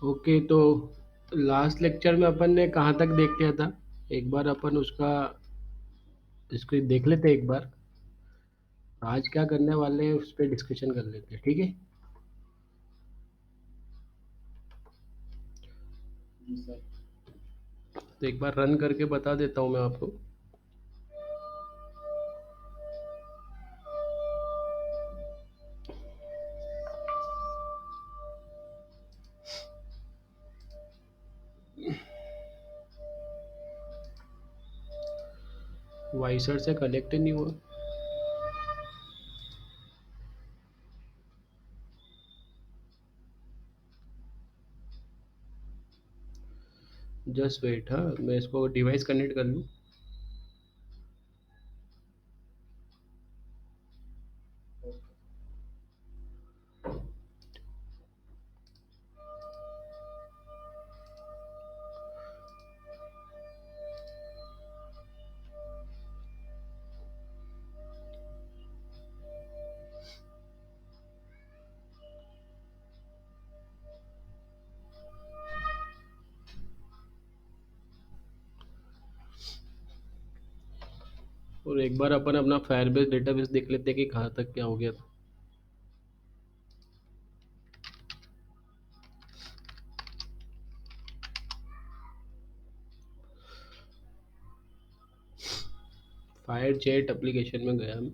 Okay, तो last lecture में अपन ने कहाँ तक देख लिया था? एक बार अपन उसका इसको देख लेते हैं एक बार। आज क्या करने वाले हैं उस पर डिस्कशन कर लेते हैं, ठीक है? तो एक बार रन करके बता देता हूँ मैं आपको। वाइसर से कनेक्ट ही नहीं हुआ। जस्ट वेट, हाँ मैं इसको डिवाइस कनेक्ट कर लूँ। और एक बार अपन अपना फायरबेस डेटाबेस देख लेते हैं कि कहाँ तक क्या हो गया था। फायर चैट एप्लीकेशन में गया मैं,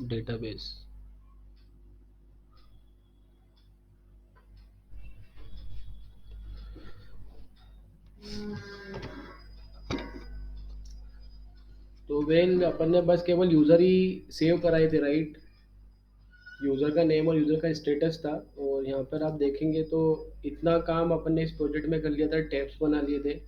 डेटाबेस। तो वेल अपन ने बस केवल यूज़र ही सेव कराए थे, राइट? यूज़र का नेम और यूज़र का स्टेटस था। और यहाँ पर आप देखेंगे तो इतना काम अपन ने इस प्रोजेक्ट में कर लिया था, टैब्स बना लिए थे।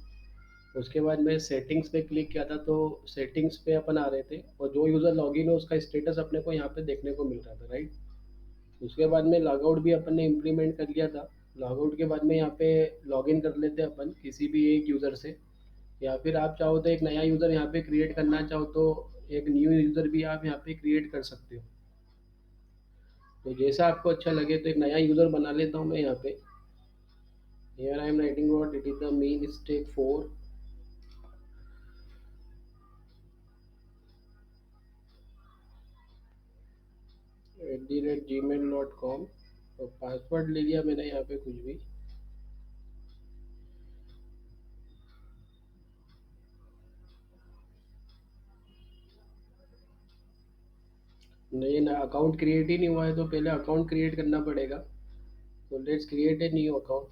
उसके बाद मैं सेटिंग्स पे क्लिक किया था तो सेटिंग्स पे अपन आ रहे थे, और जो यूज़र लॉगिन है उसका स्टेटस अपने को यहाँ पे देखने को मिल रहा था, राइट? उसके बाद में लॉगआउट भी अपन ने इम्प्लीमेंट कर लिया था। लॉगआउट के बाद में यहाँ पे लॉगिन कर लेते हैं अपन किसी भी एक यूज़र से, या फिर आप चाहो तो एक नया यूज़र यहाँ पे क्रिएट करना चाहो तो एक न्यू यूज़र भी आप यहाँ पे क्रिएट कर सकते हो। तो जैसा आपको अच्छा लगे, तो एक नया यूज़र बना लेता हूँ मैं यहाँ पे। Here I am writing what it is the main mistake for @gmail.com, और पासवर्ड ले लिया मैंने यहाँ पे कुछ भी। नहीं ना, अकाउंट क्रिएट ही नहीं हुआ है, तो पहले अकाउंट क्रिएट करना पड़ेगा। तो let's create a new account.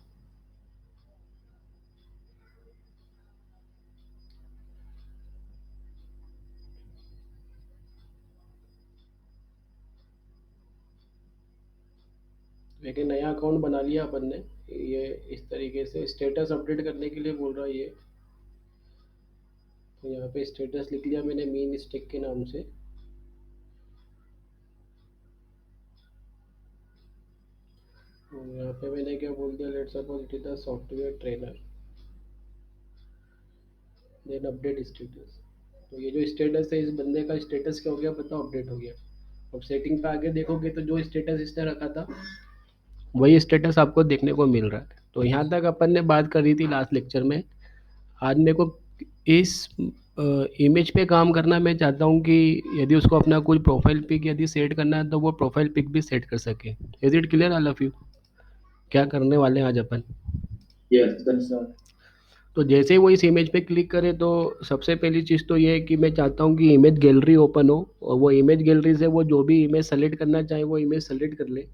लेकिन नया अकाउंट बना लिया अपन ने। ये इस तरीके से स्टेटस अपडेट करने के लिए बोल रहा है ये। तो यहाँ पे स्टेटस लिख लिया मैंने मीन स्टेक के नाम से। और यहाँ पे मैंने क्या बोल दिया, let's suppose it is the software trainer, then update status. तो ये जो स्टेटस है, इस बंदे का स्टेटस क्या हो गया बताओ, अपडेट हो गया। अब सेटिंग पे आगे देखोगे तो जो स्टेटस इसने रखा था वही स्टेटस आपको देखने को मिल रहा है। तो यहाँ तक अपन ने बात करी थी लास्ट लेक्चर में। आज मेरे को इस इमेज पे काम करना, मैं चाहता हूँ कि यदि उसको अपना कोई प्रोफाइल पिक यदि सेट करना है तो वो प्रोफाइल पिक भी सेट कर सके। Is it clear all of you? क्या करने वाले हैं आज अपन? Yes, that's all. तो जैसे ही वो इस इमेज पे क्लिक करे तो सबसे पहली चीज़ तो ये है कि मैं चाहता हूँ कि इमेज गैलरी ओपन हो, और वो इमेज गैलरी से वो जो भी इमेज सेलेक्ट करना चाहे वो इमेज सेलेक्ट कर ले,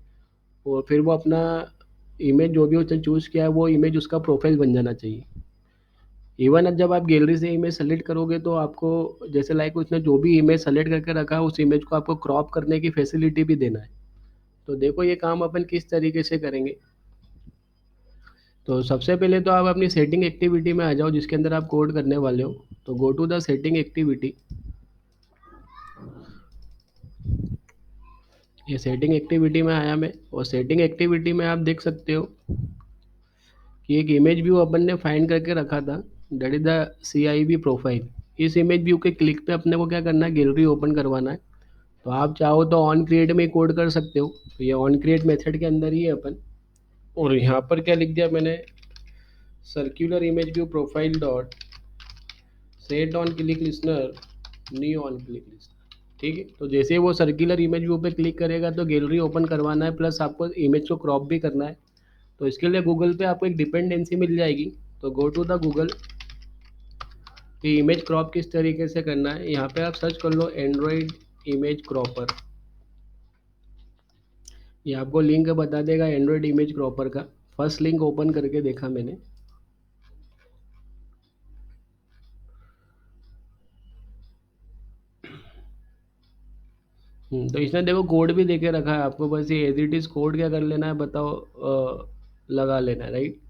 और फिर वो अपना इमेज जो भी उसने चूज़ किया है वो इमेज उसका प्रोफाइल बन जाना चाहिए। इवन जब आप गैलरी से इमेज सेलेक्ट करोगे तो आपको जैसे लाइक उसने जो भी इमेज सेलेक्ट करके रखा है उस इमेज को आपको क्रॉप करने की फैसिलिटी भी देना है। तो देखो ये काम अपन किस तरीके से करेंगे। तो सबसे पहले तो आप अपनी सेटिंग एक्टिविटी में आ जाओ जिसके अंदर आप कोड करने वाले हो। तो go to the setting activity. ये सेटिंग एक्टिविटी में आया मैं, और सेटिंग एक्टिविटी में आप देख सकते हो कि एक इमेज व्यू अपन ने फाइंड करके रखा था, that is the CIV profile. इस इमेज व्यू के क्लिक पे अपने को क्या करना है, गैलरी ओपन करवाना है। तो आप चाहो तो ऑन क्रिएट में कोड कर सकते हो, तो ये ऑन क्रिएट मेथड के अंदर ही है अपन। और यहाँ पर क्या लिख दिया मैंने, circular image view profile dot set on click listener new on click listener. ठीक है, तो जैसे ही वो सर्कुलर इमेज व्यू पे क्लिक करेगा तो गैलरी ओपन करवाना है, प्लस आपको इमेज को क्रॉप भी करना है। तो इसके लिए गूगल पे आपको एक डिपेंडेंसी मिल जाएगी। तो गो टू द गूगल कि इमेज क्रॉप किस तरीके से करना है। यहाँ पे आप सर्च कर लो एंड्रॉयड इमेज क्रॉपर। ये आपको लिंक बता देगा एंड्रॉयड इमेज क्रॉपर का। फर्स्ट लिंक ओपन करके देखा मैंने। तो इसने देखो कोड भी देके रखा है आपको, बस ये एज इट इज कोड क्या कर लेना है बताओ, लगा लेना है, राइट।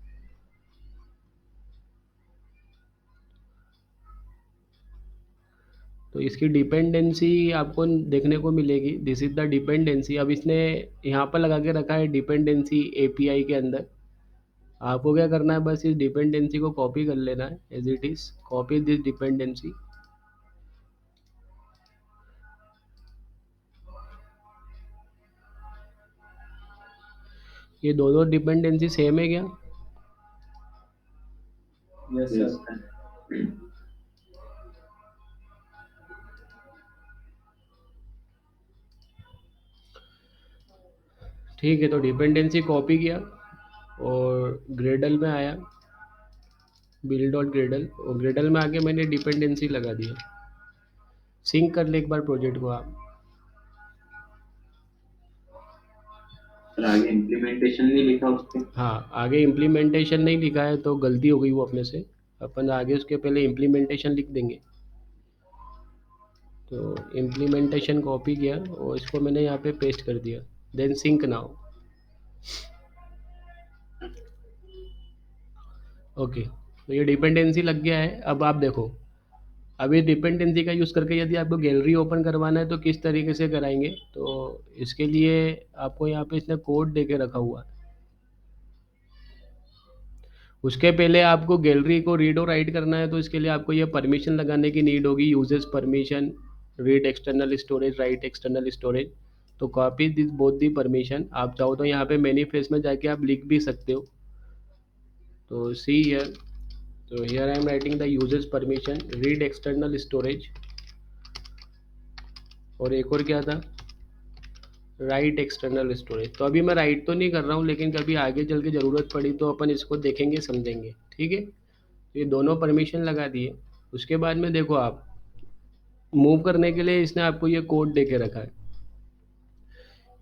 तो इसकी डिपेंडेंसी आपको देखने को मिलेगी, दिस इज द डिपेंडेंसी। अब इसने यहाँ पर लगा के रखा है डिपेंडेंसी एपीआई के अंदर। आपको क्या करना है, बस इस डिपेंडेंसी को कॉपी कर लेना है as it is, copy this dependency. ये दोनों डिपेंडेंसी सेम है क्या? Yes, Yes. sir. ठीक है, तो डिपेंडेंसी कॉपी किया और ग्रेडल में आया, बिल डॉट ग्रेडल, और ग्रेडल में आके मैंने डिपेंडेंसी लगा दिया। सिंक कर ले एक बार प्रोजेक्ट को आप। सर आगे इम्प्लीमेंटेशन नहीं लिखा उसके। हाँ, आगे इम्प्लीमेंटेशन नहीं लिखा है तो गलती हो गई वो अपने से। अपन आगे उसके पहले इम्प्लीमेंटेशन लिख देंगे। तो इम्प्लीमेंटेशन कॉपी किया और इसको मैंने यहाँ पे पेस्ट कर दिया। Then sink now. ओके, तो ये डिपेंडेंसी लग गया है। अब आप देखो, अब ये डिपेंडेंसी का यूज़ करके यदि आपको गैलरी ओपन करवाना है तो किस तरीके से कराएंगे। तो इसके लिए आपको यहाँ पे इसने कोड दे के रखा हुआ है। उसके पहले आपको गैलरी को रीड और राइट करना है, तो इसके लिए आपको ये परमिशन लगाने की नीड होगी। Uses permission, read external storage, write external storage. तो copy this both the permission. आप चाहो तो यहाँ पे मैनिफेस्ट में जाके आप लिख भी सकते हो। तो सी हियर, तो here I am writing the uses permission read external storage, और एक और क्या था, राइट एक्सटर्नल स्टोरेज। तो अभी मैं राइट तो नहीं कर रहा हूँ, लेकिन कभी आगे चल के ज़रूरत पड़ी तो अपन इसको देखेंगे समझेंगे। ठीक है, ये दोनों परमिशन लगा दिए। उसके बाद में देखो, आप मूव करने के लिए इसने आपको ये कोड दे के रखा है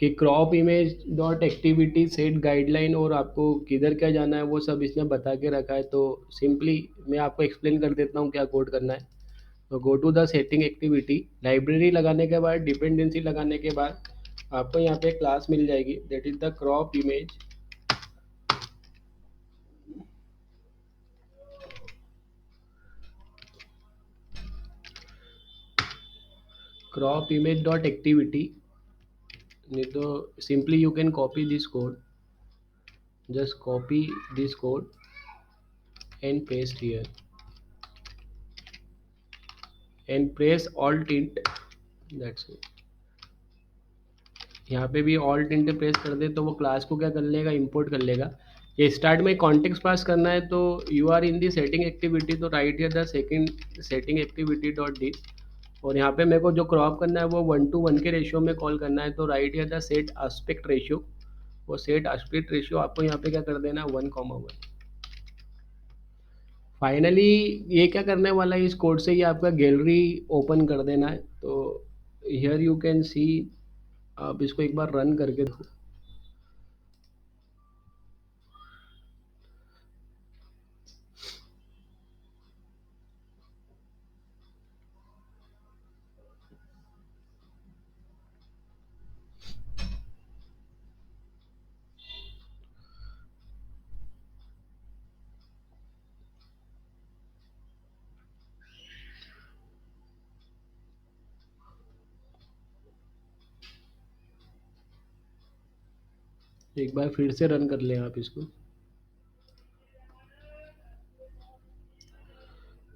कि crop image dot activity set guideline, और आपको किधर क्या जाना है वो सब इसने बता के रखा है। तो सिंपली मैं आपको एक्सप्लेन कर देता हूँ क्या कोड करना है। तो go to the setting activity, library लगाने के बाद, डिपेंडेंसी लगाने के बाद आपको यहाँ पे क्लास मिल जाएगी, that is the crop image. Crop image dot activity, नहीं तो simply you can copy this code, just copy this code and paste here and press alt int, that's it। यहाँ पे भी alt int प्रेस कर दे तो वो class को क्या कर लेगा, इंपोर्ट कर लेगा। ये स्टार्ट में कॉन्टेक्स्ट पास करना है, तो you are in the setting activity, तो right here the second setting activity dot this. और यहाँ पे मेरे को जो क्रॉप करना है वो 1:1 के रेशियो में कॉल करना है, तो right here the set aspect ratio. वो सेट एस्पेक्ट रेशियो आपको यहाँ पे क्या कर देना है, 1:1। फाइनली ये क्या करने वाला है, इस कोड से ही आपका गैलरी ओपन कर देना है। तो हियर यू कैन सी, आप इसको एक बार रन करके देखो। एक बार फिर से रन कर लें आप इसको।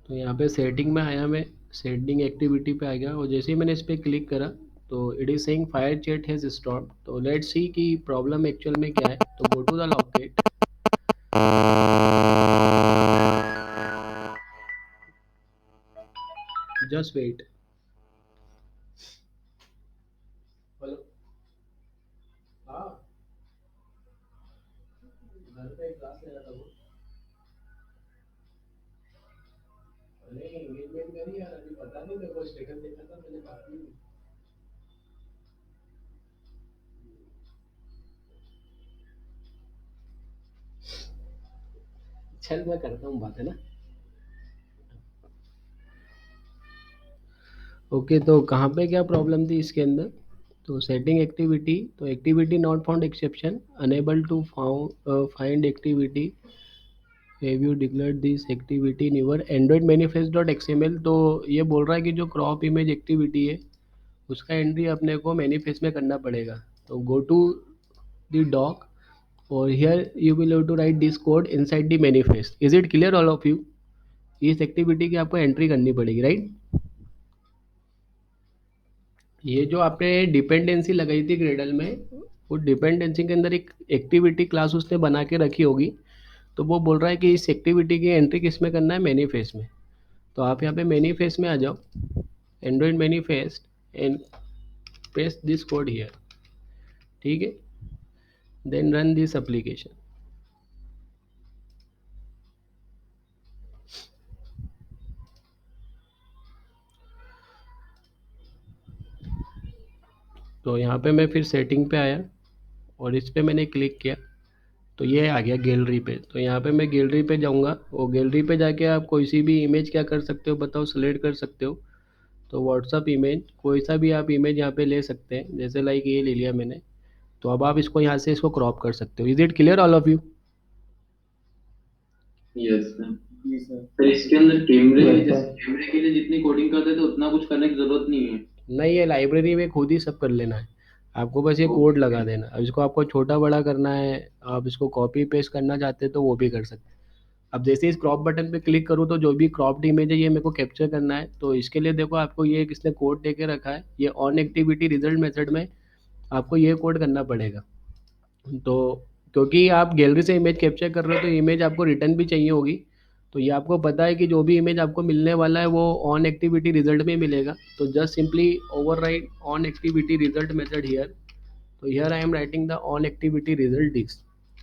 तो यहाँ पे सेटिंग में आया, मैं सेटिंग एक्टिविटी पे आ गया, और जैसे ही मैंने इस पर क्लिक करा तो it is saying fire chat has stop. तो लेट्स सी कि प्रॉब्लम एक्चुअल में क्या है। तो go to the logcat, just wait. Hello, हाँ, घर पे क्लास ले रहा था वो। नहीं, एंगेजमेंट करी यार, अभी पता नहीं, मेरे को स्टेटस देखा था, मैंने बात नहीं की। चल मैं करता हूँ बात, है ना। ओके, तो कहाँ पे क्या प्रॉब्लम थी इसके अंदर? तो सेटिंग एक्टिविटी, तो activity not found exception, unable to find activity, have you declared this activity in your Android manifest dot XML. तो ये बोल रहा है कि जो क्रॉप इमेज एक्टिविटी है उसका एंट्री अपने को मैनिफेस्ट में करना पड़ेगा। तो गो टू द डॉक और here you will have to write this code inside the manifest. Is it clear all of you? इस एक्टिविटी की आपको एंट्री करनी पड़ेगी, राइट। ये जो आपने डिपेंडेंसी लगाई थी ग्रेडल में, वो डिपेंडेंसी के अंदर एक एक्टिविटी क्लास उसने बना के रखी होगी। तो वो बोल रहा है कि इस एक्टिविटी की एंट्री किस में करना है, मैनिफेस्ट में। तो आप यहाँ पे मैनिफेस्ट में आ जाओ, Android manifest, and paste this code here, ठीक है। Then run this application. तो यहाँ पे मैं फिर सेटिंग पे आया और इस पे मैंने क्लिक किया, तो ये आ गया गैलरी पे। तो यहाँ पे मैं गैलरी पे जाऊँगा और गैलरी पे जाके आप कोई सी भी इमेज क्या कर सकते हो बताओ, सेलेक्ट कर सकते हो। तो व्हाट्सअप इमेज, कोई सा भी आप इमेज यहाँ पे ले सकते हैं, जैसे लाइक ये ले लिया मैंने। तो अब आप इसको यहाँ से इसको क्रॉप कर सकते हो। Is it clear all of you? Yes sir. जी सर। सर इसके अंदर कैमरे, जैसे कैमरे के लिए जितनी कोडिंग करते थे उतना कुछ करने की जरूरत नहीं है। नहीं, ये लाइब्रेरी में खुद ही सब कर लेना है, आपको बस ये कोड लगा देना। अब इसको आपको छोटा बड़ा करना है, आप इसको कॉपी पेस्ट करना चाहते हैं तो वो भी कर सकते हैं। अब जैसे इस क्रॉप बटन पे क्लिक करूँ तो जो भी क्रॉप्ड इमेज है ये मेरे को कैप्चर करना है। तो इसके लिए देखो आपको ये किसने कोड दे के रखा है, ये ऑन एक्टिविटी रिजल्ट मेथड में आपको ये कोड करना पड़ेगा। तो क्योंकि आप गैलरी से इमेज कैप्चर कर रहे हो तो इमेज आपको रिटर्न भी चाहिए होगी। तो ये आपको पता है कि जो भी इमेज आपको मिलने वाला है वो ऑन एक्टिविटी रिजल्ट में मिलेगा। तो just simply override on activity result method here. तो here I am writing the on activity result this.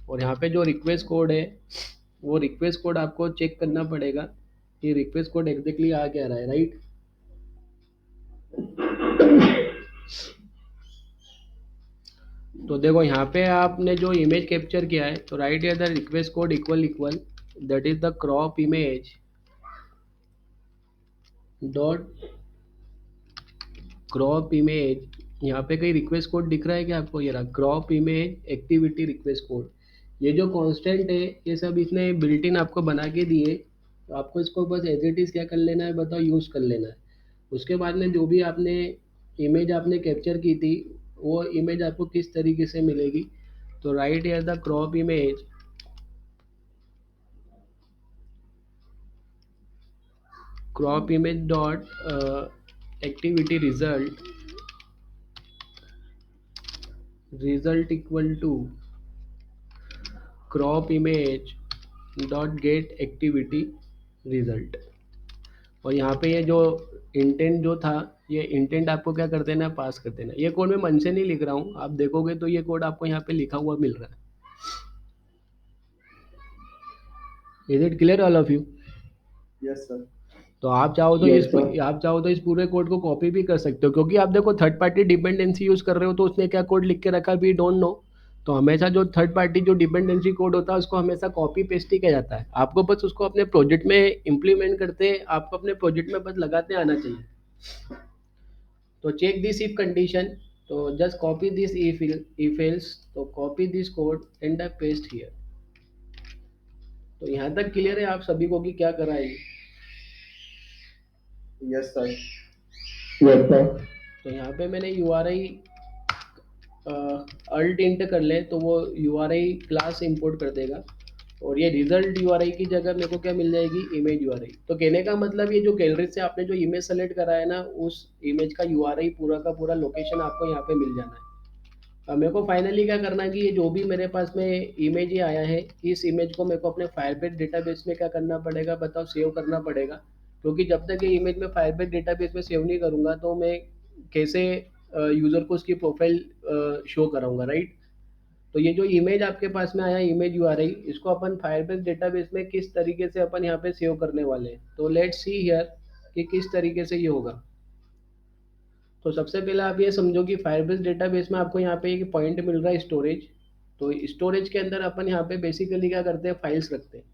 और यहाँ पे जो रिक्वेस्ट कोड है वो रिक्वेस्ट कोड आपको चेक करना पड़ेगा कि रिक्वेस्ट कोड एग्जैक्टली आ क्या रहा है, राइट। तो देखो यहाँ पे आपने जो इमेज कैप्चर किया है, तो right here the request code equal equal that is the crop image dot crop image. यहाँ पे कहीं रिक्वेस्ट कोड दिख रहा है क्या आपको? ये रहा crop image activity request code. ये जो कांस्टेंट है ये सब इसने बिल्ट इन आपको बना के दिए। तो आपको इसको बस एज इट इज क्या कर लेना है बताओ, यूज कर लेना है। उसके बाद में जो भी आपने इमेज आपने कैप्चर की थी वो इमेज आपको किस तरीके से मिलेगी। तो right here the crop image dot activity result equal to crop image dot get activity result. और यहाँ पे ये जो इंटेंट जो था, ये इंटेंट आपको क्या कर देना है, पास कर देना है। ये कोड मैं मन से नहीं लिख रहा हूँ, आप देखोगे तो ये कोड आपको यहाँ पे लिखा हुआ मिल रहा है। Is it clear all of you? Yes sir. तो आप चाहो तो इस पूरे कोड को कॉपी भी कर सकते हो, क्योंकि आप देखो थर्ड पार्टी डिपेंडेंसी यूज कर रहे हो तो उसने क्या कोड लिख के रखा वी डोंट नो। तो हमेशा जो थर्ड पार्टी जो डिपेंडेंसी कोड होता है उसको हमेशा कॉपी पेस्ट ही किया जाता है। आपको बस उसको अपने प्रोजेक्ट में इम्प्लीमेंट करते, आपको अपने प्रोजेक्ट में बस लगाते आना चाहिए। तो चेक दिस इफ कंडीशन, तो just copy this if else, तो copy this code and paste here. तो यहाँ तक क्लियर है आप सभी को कि क्या करा है ये? Yes sir. Yes sir. तो यहाँ पे मैंने U R I alt enter कर ले तो वो U R I class import कर देगा। और ये रिजल्ट यू आर आई की जगह मेरे को क्या मिल जाएगी, इमेज यू आर आई। तो कहने का मतलब ये जो गैलरी से आपने जो इमेज सेलेक्ट करा है ना, उस इमेज का यू आर आई पूरा का पूरा लोकेशन आपको यहाँ पे मिल जाना है। अब मेरे को फाइनली क्या करना है कि ये जो भी मेरे पास में इमेज ये आया है, इस इमेज को मेरे को अपने फायरबेस डेटाबेस में क्या करना पड़ेगा बताओ, सेव करना पड़ेगा। क्योंकि जब तक ये इमेज मैं फायरबेस डेटाबेस में सेव नहीं करूँगा तो मैं कैसे यूज़र को उसकी प्रोफाइल शो कराऊंगा, राइट। तो ये जो इमेज आपके पास में आया, इमेज यूआरआई, इसको अपन फायरबेस डेटाबेस में किस तरीके से अपन यहाँ पे सेव करने वाले हैं, तो लेट्स सी हियर कि किस तरीके से ये होगा। तो सबसे पहले आप ये समझो कि फायरबेस डेटाबेस में आपको यहाँ पे एक पॉइंट मिल रहा है स्टोरेज। तो स्टोरेज के अंदर अपन यहाँ पे बेसिकली क्या करते हैं, फाइल्स रखते हैं।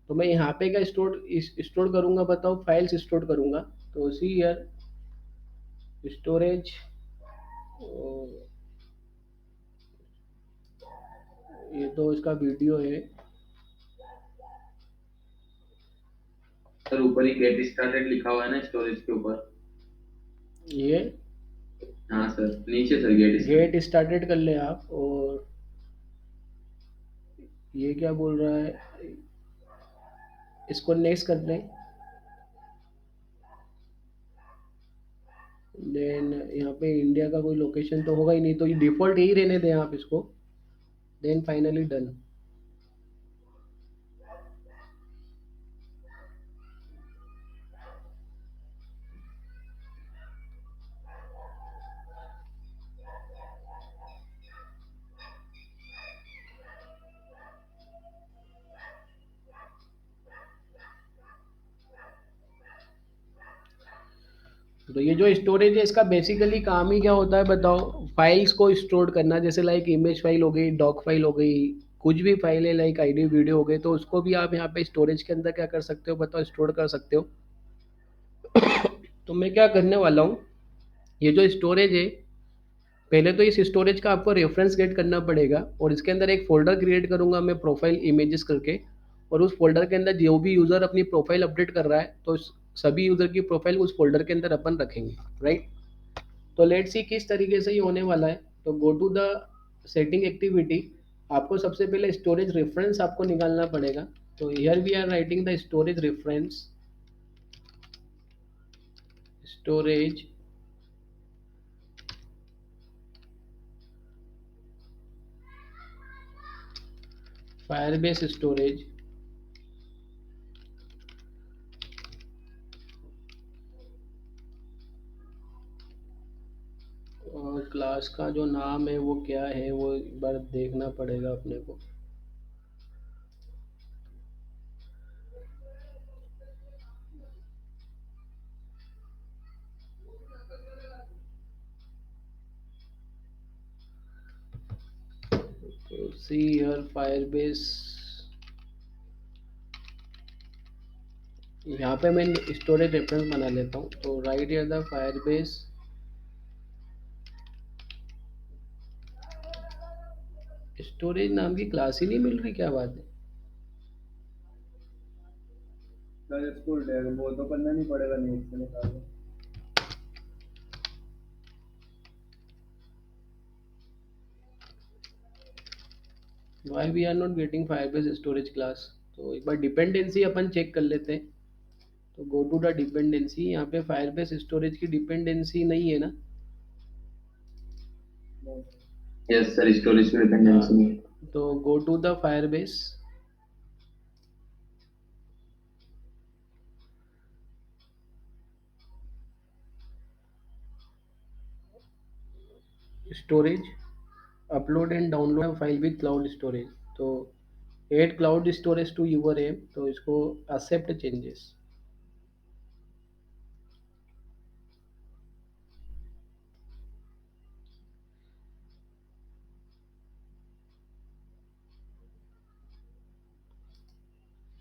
तो मैं यहाँ पे क्या स्टोर करूँगा बताओ, फाइल्स स्टोर करूँगा। तो सी हियर स्टोरेज, ये तो इसका वीडियो है। सर ऊपर ही गेट स्टार्टेड लिखा हुआ है ना स्टोरेज के ऊपर। ये हाँ सर, नीचे sir get get started. Started कर ले आप, और ये क्या बोल रहा है, इसको नेक्स्ट कर लें। देन यहाँ पे इंडिया का कोई लोकेशन तो होगा ही नहीं, तो ये डिफ़ॉल्ट यही रहने दें आप इसको। Then finally done. तो ये जो स्टोरेज है इसका बेसिकली काम ही क्या होता है बताओ, फाइल्स को स्टोर करना। जैसे लाइक इमेज फाइल हो गई, डॉक फाइल हो गई, कुछ भी फाइल है लाइक आईडी वीडियो हो गई, तो उसको भी आप यहाँ पे स्टोरेज के अंदर क्या कर सकते हो बताओ, स्टोर कर सकते हो। तो मैं क्या करने वाला हूँ, ये जो स्टोरेज है, पहले तो इस स्टोरेज का आपको रेफरेंस गेट करना पड़ेगा, और इसके अंदर एक फ़ोल्डर क्रिएट करूँगा मैं प्रोफाइल इमेजेस करके। और उस फ़ोल्डर के अंदर जो भी यूज़र अपनी प्रोफाइल अपडेट कर रहा है, तो सभी यूज़र की प्रोफाइल उस फ़ोल्डर के अंदर अपन रखेंगे, राइट। तो लेट्स सी किस तरीके से ये होने वाला है। तो go to the setting activity, आपको सबसे पहले स्टोरेज रेफरेंस आपको निकालना पड़ेगा। तो here we are writing the storage reference, storage Firebase storage, और क्लास का जो नाम है वो क्या है, वो एक बार देखना पड़ेगा अपने को। तो सी हियर फायरबेस, यहाँ पे मैं स्टोरेज रेफरेंस बना लेता हूँ। तो right here the Firebase storage नाम की क्लास ही नहीं मिल रही, क्या बात है। सर इसको वो तो करना नहीं पड़ेगा, नेट से निकाल लो। Why we are not getting Firebase storage class. तो एक बार डिपेंडेंसी अपन चेक कर लेते हैं। तो गो टू द डिपेंडेंसी, यहाँ पे फायरबेस स्टोरेज की डिपेंडेंसी नहीं है ना। यस सर, स्टोरेज में हाँ, डिपेंडेंसी नहीं है। तो go to the Firebase storage, upload and download file with cloud storage. तो add cloud storage to your M, तो इसको एक्सेप्ट चेंजेस।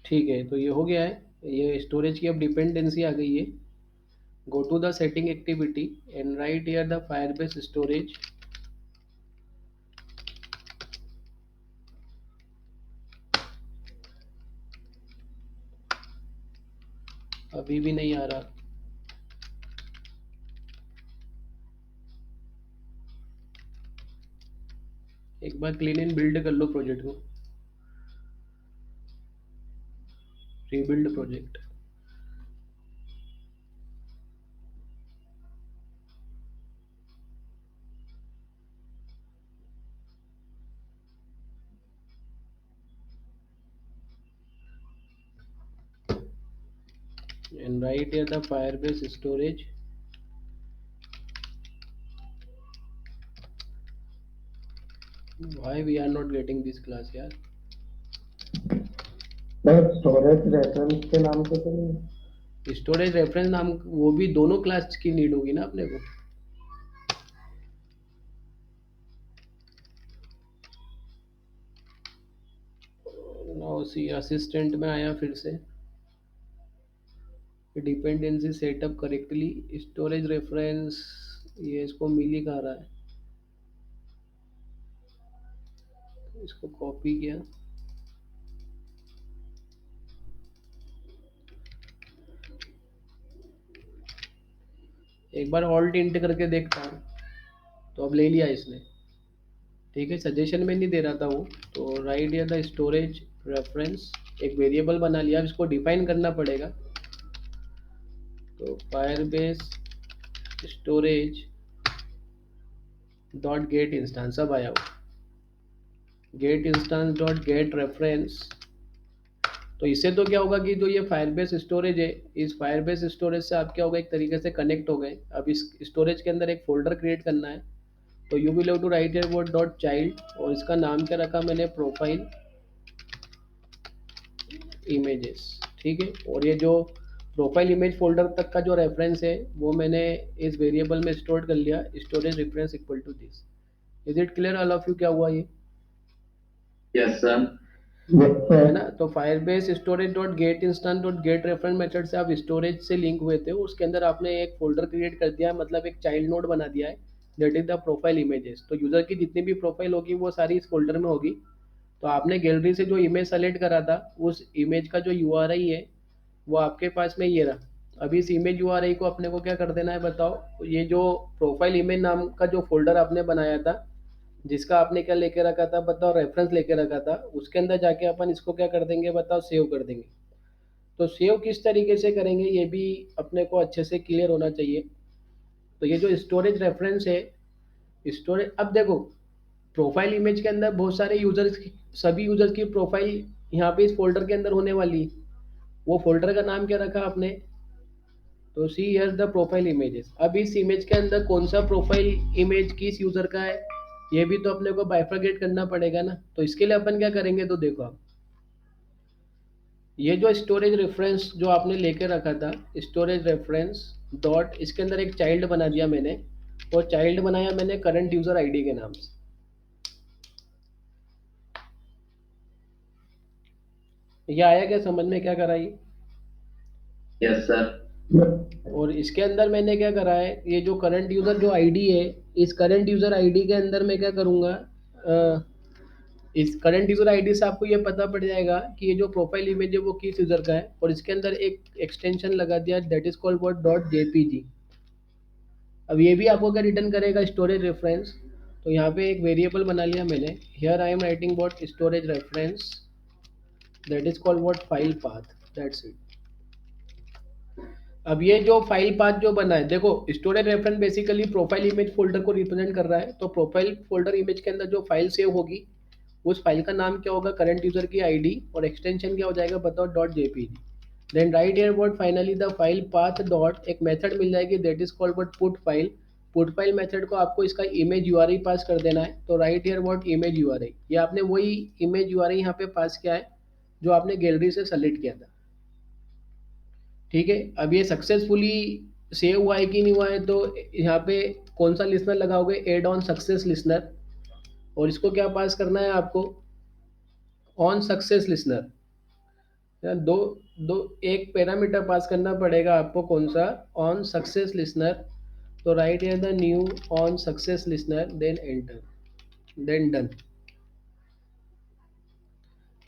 ठीक है, तो ये हो गया है, ये स्टोरेज की अब डिपेंडेंसी आ गई है। Go to the setting activity and write here the Firebase storage. अभी भी नहीं आ रहा। एक बार क्लीन एंड बिल्ड कर लो प्रोजेक्ट को, rebuild project. and write here the Firebase storage. Why we are not getting this class यार? स्टोरेज रेफरेंस के नाम से तो नहीं। स्टोरेज रेफरेंस नाम वो भी दोनों क्लास की नीड होगी ना अपने को। नाउ सी असिस्टेंट में आया फिर से, dependency setup correctly, storage reference ये इसको मिल ही कहाँ रहा है, इसको कॉपी किया, एक बार ऑल्ट इंट करके देखता हूँ। तो अब ले लिया इसने, ठीक है, सजेशन में नहीं दे रहा था वो। तो राइट या द स्टोरेज रेफरेंस, एक वेरिएबल बना लिया, अब इसको डिफाइन करना पड़ेगा। तो Firebase storage dot get instance, अब आया वो get instance dot get reference. तो इससे तो क्या होगा कि जो ये फायरबेस स्टोरेज है, इस फायरबेस स्टोरेज से आप क्या होगा, एक तरीके से कनेक्ट हो गए। अब इस स्टोरेज के अंदर एक फोल्डर क्रिएट करना है। तो you will have to write here word dot child, और इसका नाम क्या रखा मैंने, प्रोफाइल इमेजेस, ठीक है। और ये जो प्रोफाइल इमेज फोल्डर तक का जो रेफरेंस है वो मैंने इस वेरिएबल में स्टोर कर लिया, storage reference equal to this. Is it clear all of you, क्या हुआ ये? Yes sir. है ना। तो Firebase storage dot get instance dot get reference method से आप स्टोरेज से लिंक हुए थे, उसके अंदर आपने एक फोल्डर क्रिएट कर दिया है, मतलब एक चाइल्ड नोड बना दिया है, that is the profile images. तो यूजर की जितनी भी प्रोफाइल होगी वो सारी इस फोल्डर में होगी। तो आपने गैलरी से जो इमेज सेलेक्ट करा था, उस इमेज का जो यूआरआई है वो आपके पास में ये रहा। अभी इस इमेज यूआरआई को अपने को क्या कर देना है बताओ, ये जो प्रोफाइल इमेज नाम का जो फोल्डर आपने बनाया था, जिसका आपने क्या लेके रखा था बताओ, रेफरेंस लेके रखा था, उसके अंदर जाके अपन इसको क्या कर देंगे बताओ, सेव कर देंगे। तो सेव किस तरीके से करेंगे ये भी अपने को अच्छे से क्लियर होना चाहिए। तो ये जो स्टोरेज रेफरेंस है, स्टोरेज, अब देखो प्रोफाइल इमेज के अंदर बहुत सारे यूजर्स, सभी यूजर्स की प्रोफाइल यहाँ पे इस फोल्डर के अंदर होने वाली है। वो फोल्डर का नाम क्या रखा आपने, तो see here the profile images. अब इस इमेज के अंदर कौन सा प्रोफाइल इमेज किस यूजर का है, ये भी तो अपने को बाइफरकेट करना पड़ेगा ना। तो इसके लिए अपन क्या करेंगे, तो देखो आप ये जो स्टोरेज रेफरेंस जो आपने लेके रखा था, स्टोरेज रेफरेंस डॉट, इसके अंदर एक चाइल्ड बना दिया मैंने, और चाइल्ड बनाया मैंने करंट यूजर आईडी के नाम से। ये आया क्या समझ में, क्या करा ये? Yes sir. और इसके अंदर मैंने क्या करा है, ये जो करंट यूजर जो आईडी है, इस करंट यूजर आईडी के अंदर मैं क्या करूँगा, इस करंट यूजर आईडी से आपको ये पता पड़ जाएगा कि ये जो प्रोफाइल इमेज है वो किस यूजर का है। और इसके अंदर एक एक्सटेंशन लगा दिया, that is called what, dot JPG. अब ये भी आपको क्या रिटर्न करेगा, स्टोरेज रेफरेंस। तो यहाँ पे एक वेरिएबल बना लिया मैंने, here I am writing what, storage reference, that is called what, file path, that's it. अब ये जो फाइल पाथ जो बना है, देखो storage reference basically profile image folder को रिप्रेजेंट कर रहा है। तो प्रोफाइल फोल्डर इमेज के अंदर जो फाइल सेव होगी, उस फाइल का नाम क्या होगा, करंट यूजर की आईडी, और एक्सटेंशन क्या हो जाएगा बताओ, dot JPG. Then write here what, finally the file path dot, एक मेथड मिल जाएगी, that is called what, put file. Put file method को आपको इसका इमेज यूआरआई पास कर देना है। तो right here what, image URI, ये आपने वही इमेज यूआरआई यहाँ पे पास किया है जो आपने गैलरी से सेलेक्ट किया था, ठीक है। अब ये सक्सेसफुली सेव हुआ है कि नहीं हुआ है, तो यहाँ पे कौन सा लिसनर लगाओगे, एड ऑन सक्सेस लिसनर, और इसको क्या पास करना है आपको, ऑन सक्सेस लिसनर। दो दो एक पैरामीटर पास करना पड़ेगा आपको, कौन सा, ऑन सक्सेस लिसनर। तो right here the new on success listener, then enter, then done.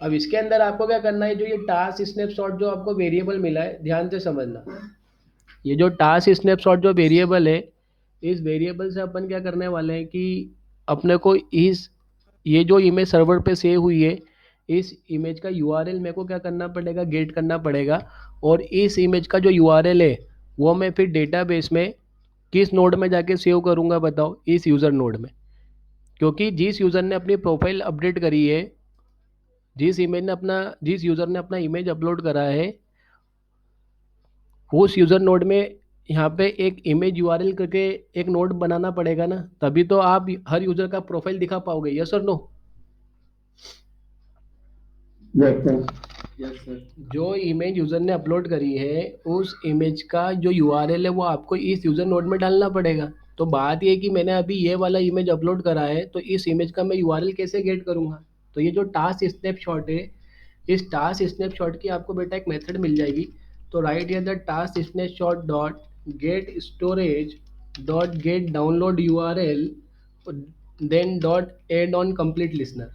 अब इसके अंदर आपको क्या करना है, जो ये टास्क स्नैपशॉट जो आपको वेरिएबल मिला है, ध्यान से समझना, ये जो टास्क स्नैपशॉट जो वेरिएबल है, इस वेरिएबल से अपन क्या करने वाले हैं कि अपने को इस, ये जो इमेज सर्वर पे सेव हुई है, इस इमेज का यूआरएल मेरे को क्या करना पड़ेगा, गेट करना पड़ेगा। और इस इमेज का जो यूआरएल है वो मैं फिर डेटाबेस में किस नोड में जाके सेव करूँगा बताओ, इस यूज़र नोड में। क्योंकि जिस यूज़र ने अपनी प्रोफाइल अपडेट करी है, जिस यूज़र ने अपना इमेज अपलोड करा है, उस यूज़र नोड में यहाँ पे एक इमेज यूआरएल करके एक नोड बनाना पड़ेगा ना, तभी तो आप हर यूज़र का प्रोफाइल दिखा पाओगे। यस और no? Yes sir. Yes sir. जो इमेज यूज़र ने अपलोड करी है, उस इमेज का जो यूआरएल है वो आपको इस यूज़र नोड में डालना पड़ेगा। तो बात ये है कि मैंने अभी ये वाला इमेज अपलोड करा है, तो इस इमेज का मैं यूआरएल कैसे गेट करूँगा? तो ये जो टास्क स्नैपशॉट है, इस टास्क स्नैपशॉट की आपको बेटा एक मेथड मिल जाएगी। तो right here the task snapshot dot get storage dot get download URL then dot add on complete listener,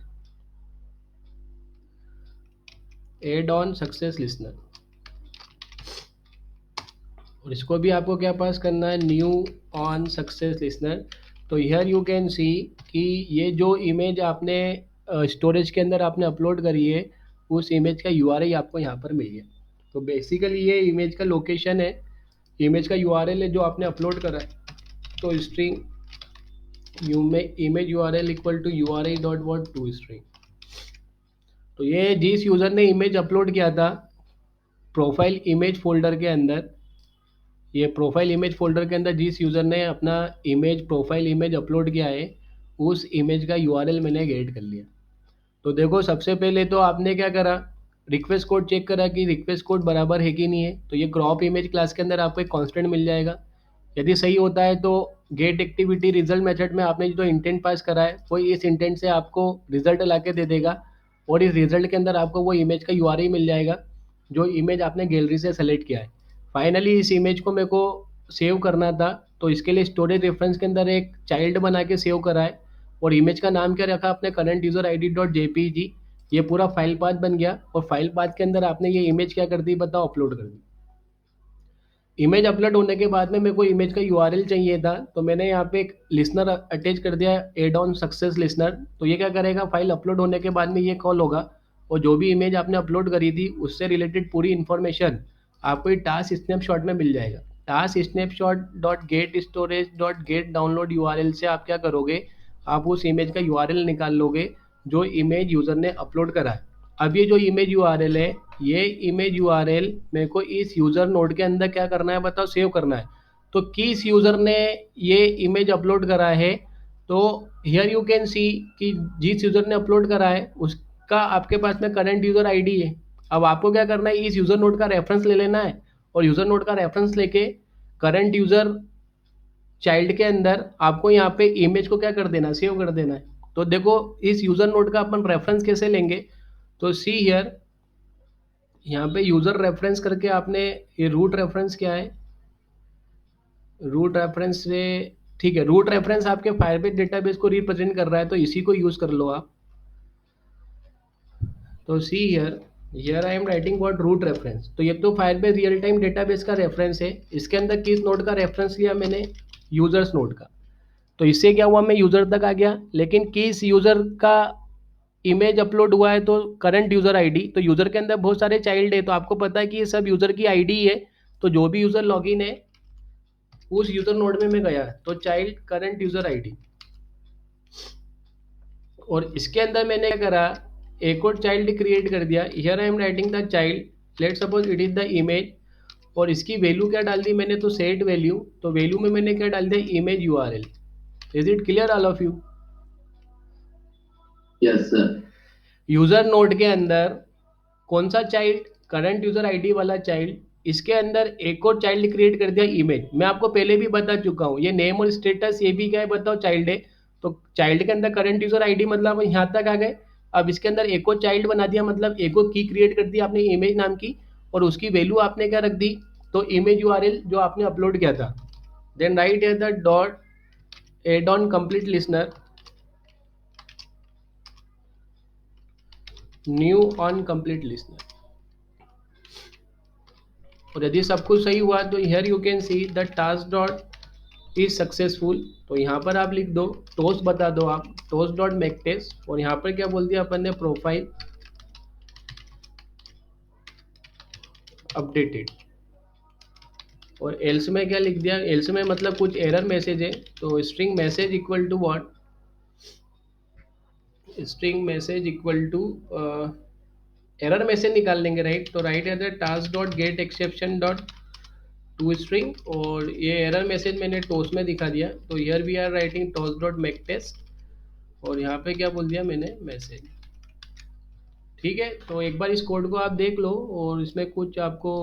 add on success listener. और इसको भी आपको क्या पास करना है, न्यू ऑन सक्सेस लिसनर। तो हियर यू कैन सी कि ये जो इमेज आपने स्टोरेज के अंदर आपने अपलोड करी है, उस इमेज का यूआरएल आपको यहाँ पर मिल गया। तो बेसिकली ये इमेज का लोकेशन है, इमेज का यूआरएल है जो आपने अपलोड करा है। तो स्ट्रिंग यू में image URL equal to URL dot what to string. तो ये जिस यूज़र ने इमेज अपलोड किया था प्रोफाइल इमेज फोल्डर के अंदर, ये प्रोफाइल इमेज फोल्डर के अंदर जिस यूज़र ने अपना इमेज प्रोफाइल इमेज अपलोड किया है, उस इमेज का यूआरएल मैंने गेट कर लिया। तो देखो सबसे पहले तो आपने क्या करा, रिक्वेस्ट कोड चेक करा कि रिक्वेस्ट कोड बराबर है कि नहीं है। तो ये क्रॉप इमेज क्लास के अंदर आपको एक कांस्टेंट मिल जाएगा। यदि सही होता है तो गेट एक्टिविटी रिजल्ट मेथड में आपने जो इंटेंट पास करा है वो इस इंटेंट से आपको रिजल्ट ला के दे देगा, और इस रिजल्ट के अंदर आपको वो इमेज का यूआरएल मिल जाएगा जो इमेज आपने गैलरी से सेलेक्ट किया है। फाइनली इस इमेज को मेरे को सेव करना था, तो इसके लिए स्टोरेज रेफरेंस के अंदर एक चाइल्ड बना के सेव करा है, और इमेज का नाम क्या रखा आपने, current user I dot JPG. ये पूरा फाइल पाथ बन गया, और फाइल पाथ के अंदर आपने ये इमेज क्या कर दी बताओ, अपलोड कर दी। इमेज अपलोड होने के बाद में मेरे को इमेज का यूआरएल चाहिए था, तो मैंने यहाँ पे एक लिसनर अटैच कर दिया, एड ऑन सक्सेस लिसनर। तो ये क्या करेगा, फाइल अपलोड होने के बाद में ये कॉल होगा, और जो भी इमेज आपने अपलोड करी थी उससे रिलेटेड पूरी इन्फॉर्मेशन आपको ये टास्क स्नैपशॉट में मिल जाएगा। Task snapshot dot get storage dot get download URL से आप क्या करोगे, आप उस इमेज का यूआरएल निकाल लोगे जो इमेज यूज़र ने अपलोड करा है। अब ये जो इमेज यूआरएल है, ये इमेज यूआरएल मेरे को इस यूज़र नोड के अंदर क्या करना है बताओ, सेव करना है। तो किस यूज़र ने ये इमेज अपलोड करा है, तो हियर यू कैन सी कि जिस यूज़र ने अपलोड करा है उसका आपके पास में करंट यूज़र आईडी है। अब आपको क्या करना है, इस यूज़र नोड का रेफरेंस ले लेना है, और यूज़र नोड का रेफरेंस लेके करंट यूज़र चाइल्ड के अंदर आपको यहाँ पे इमेज को क्या कर देना, सेव कर देना है। तो देखो इस यूज़र नोड का अपन रेफरेंस कैसे लेंगे, तो सी हियर, यहाँ पे यूज़र रेफरेंस करके आपने ये रूट रेफरेंस क्या है, रूट रेफरेंस से, ठीक है, रूट रेफरेंस आपके फायरबेस डेटाबेस को रिप्रेजेंट कर रहा है, तो इसी को यूज़ कर लो आप। तो see here I am writing what root reference. तो ये तो फायरबेस रियल टाइम डेटाबेस का रेफरेंस है, इसके अंदर किस नोड का रेफरेंस लिया मैंने, यूजर्स नोड का। तो इससे क्या हुआ, मैं यूज़र तक आ गया, लेकिन किस यूज़र का इमेज अपलोड हुआ है, तो करंट यूज़र आईडी। तो यूज़र के अंदर बहुत सारे चाइल्ड है, तो आपको पता है कि ये सब यूज़र की आईडी है। तो जो भी यूज़र लॉगिन है उस यूज़र नोड में मैं गया, तो चाइल्ड करंट यूज़र आईडी, और इसके अंदर मैंने क्या करा, एक और चाइल्ड क्रिएट कर दिया। Here I am writing the child, let suppose it is the image, और इसकी वैल्यू क्या डाल दी मैंने, तो सेट वैल्यू। तो वैल्यू में मैंने क्या डाल दिया, image URL. Is it clear all of you? Yes sir. User node के अंदर कौन सा चाइल्ड, करंट यूजर आईडी वाला चाइल्ड, इसके अंदर एक और चाइल्ड क्रिएट कर दिया इमेज। मैं आपको पहले भी बता चुका हूँ, ये नेम और स्टेटस ये भी क्या है बताओ, चाइल्ड है। तो चाइल्ड के अंदर करंट यूजर आईडी मतलब यहाँ तक आ गए। अब इसके अंदर एक और चाइल्ड बना दिया, मतलब एक और की क्रिएट कर दी आपने इमेज नाम की, और उसकी वैल्यू आपने क्या रख दी, तो इमेज यूआरएल जो आपने अपलोड किया था। देन राइट है the dot add on complete listener, new on complete listener. और यदि सब कुछ सही हुआ तो here you can see the task dot is successful. तो यहाँ पर आप लिख दो टोस्ट, बता दो आप टोस्ट डॉट मेक टेस्ट, और यहाँ पर क्या बोल दिया अपन ने, प्रोफाइल अपडेटेड। और एल्स में क्या लिख दिया, एल्स में मतलब कुछ एरर मैसेज है, तो string message equal to what, string message equal to error message निकाल लेंगे, राइट। तो राइट है the task dot get exception dot to string, और ये एरर मैसेज मैंने टोस में दिखा दिया। तो here we are writing toast dot make text, और यहाँ पे क्या बोल दिया मैंने, मैसेज। ठीक है, तो एक बार इस कोड को आप देख लो, और इसमें कुछ आपको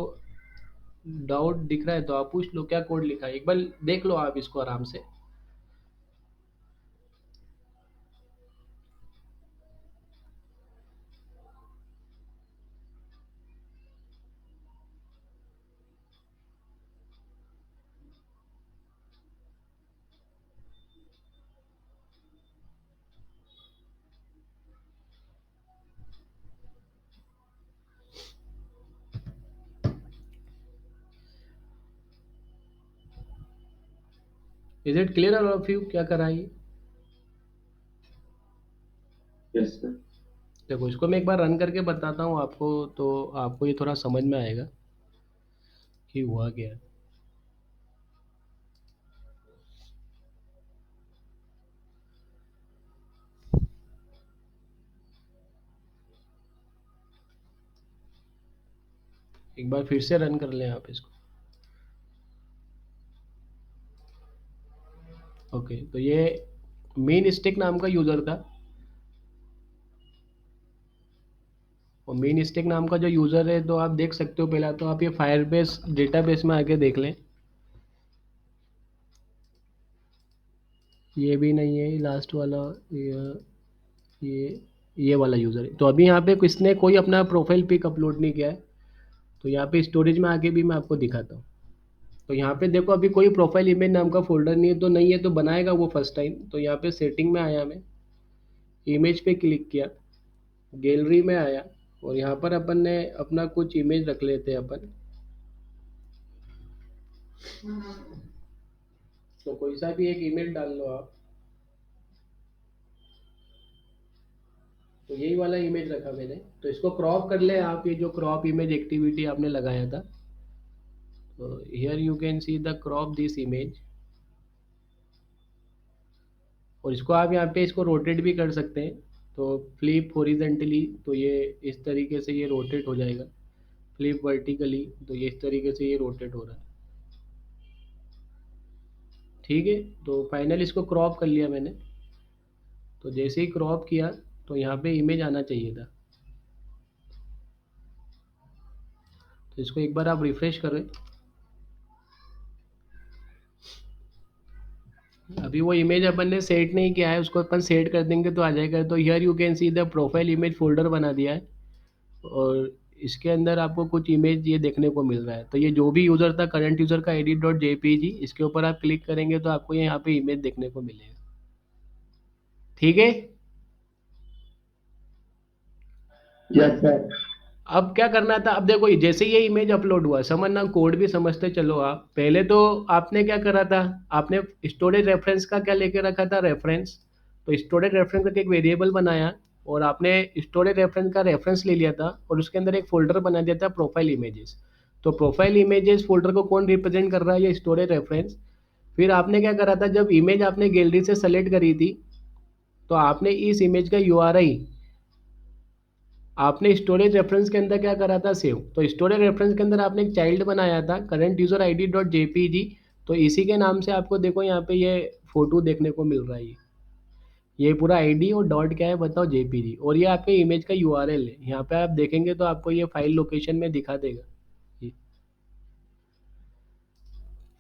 डाउट दिख रहा है तो आप पूछ लो क्या कोड लिखा है, एक बार देख लो आप इसको आराम से। Is it clear all of you क्या करा ये? Yes sir. देखो इसको मैं एक बार रन करके बताता हूँ आपको, तो आपको ये थोड़ा समझ में आएगा कि हुआ क्या है। एक बार फिर से रन कर लें आप इसको। ओके, तो ये मेन स्टिक नाम का यूज़र था, और मेन स्टिक नाम का जो यूज़र है तो आप देख सकते हो। पहला तो आप ये फायरबेस डेटाबेस में आके देख लें, ये भी नहीं है लास्ट वाला, ये ये वाला यूज़र है। तो अभी यहाँ पे किसने कोई अपना प्रोफाइल पिक अपलोड नहीं किया है, तो यहाँ पे स्टोरेज में आके भी मैं आपको दिखाता हूँ। तो यहाँ पे देखो अभी कोई प्रोफाइल इमेज नाम का फोल्डर नहीं है, तो नहीं है तो बनाएगा वो फर्स्ट टाइम। तो यहाँ पे सेटिंग में आया, मैं इमेज पे क्लिक किया, गैलरी में आया, और यहाँ पर अपन ने अपना कुछ इमेज रख लेते हैं अपन। तो कोई सा भी एक इमेज डाल लो आप। तो यही वाला इमेज रखा मैंने, तो इसको क्रॉप कर ले आप। ये जो क्रॉप इमेज एक्टिविटी आपने लगाया था, तो here you can see the crop this image, और इसको आप यहाँ पे इसको रोटेट भी कर सकते हैं। तो फ्लिप हॉरिजेंटली, तो ये इस तरीके से ये रोटेट हो जाएगा। फ्लिप वर्टिकली, तो ये इस तरीके से ये रोटेट हो रहा है। ठीक है, तो फाइनल इसको क्रॉप कर लिया मैंने। तो जैसे ही क्रॉप किया तो यहाँ पे इमेज आना चाहिए था। तो इसको एक बार आप रिफ्रेश करें। अभी वो इमेज अपन ने सेट नहीं किया है, उसको अपन सेट कर देंगे तो आ जाएगा। तो here you can see the profile image folder बना दिया है, और इसके अंदर आपको कुछ इमेज ये देखने को मिल रहा है। तो ये जो भी यूज़र था, करंट यूज़र का एडिट डॉट जेपीजी, इसके ऊपर आप क्लिक करेंगे तो आपको ये यहाँ पे इमेज देखने को मिलेगा। ठीक है, यस सर। अब क्या करना था, अब देखो जैसे ये इमेज अपलोड हुआ, समझना कोड भी समझते चलो आप। पहले तो आपने क्या करा था, आपने स्टोरेज रेफरेंस का क्या लेके रखा था, रेफरेंस। तो स्टोरेज रेफरेंस का एक वेरिएबल बनाया, और आपने स्टोरेज रेफरेंस का रेफरेंस ले लिया था, और उसके अंदर एक फोल्डर बना दिया था प्रोफाइल इमेजेस। तो प्रोफाइल इमेजेस फोल्डर को कौन रिप्रेजेंट कर रहा है, ये स्टोरेज रेफरेंस। फिर आपने क्या करा था, जब इमेज आपने गैलरी से सेलेक्ट करी थी, तो आपने इस इमेज का यूआरआई आपने स्टोरेज रेफरेंस के अंदर क्या करा था, सेव। तो स्टोरेज रेफरेंस के अंदर आपने एक चाइल्ड बनाया था, current user ID dot JPG. तो इसी के नाम से आपको देखो यहाँ पे ये फोटो देखने को मिल रहा है। ये पूरा आईडी और डॉट क्या है बताओ, जेपीजी। और ये आपके इमेज का यूआरएल है, यहाँ पे आप देखेंगे तो आपको ये फाइल लोकेशन में दिखा देगा।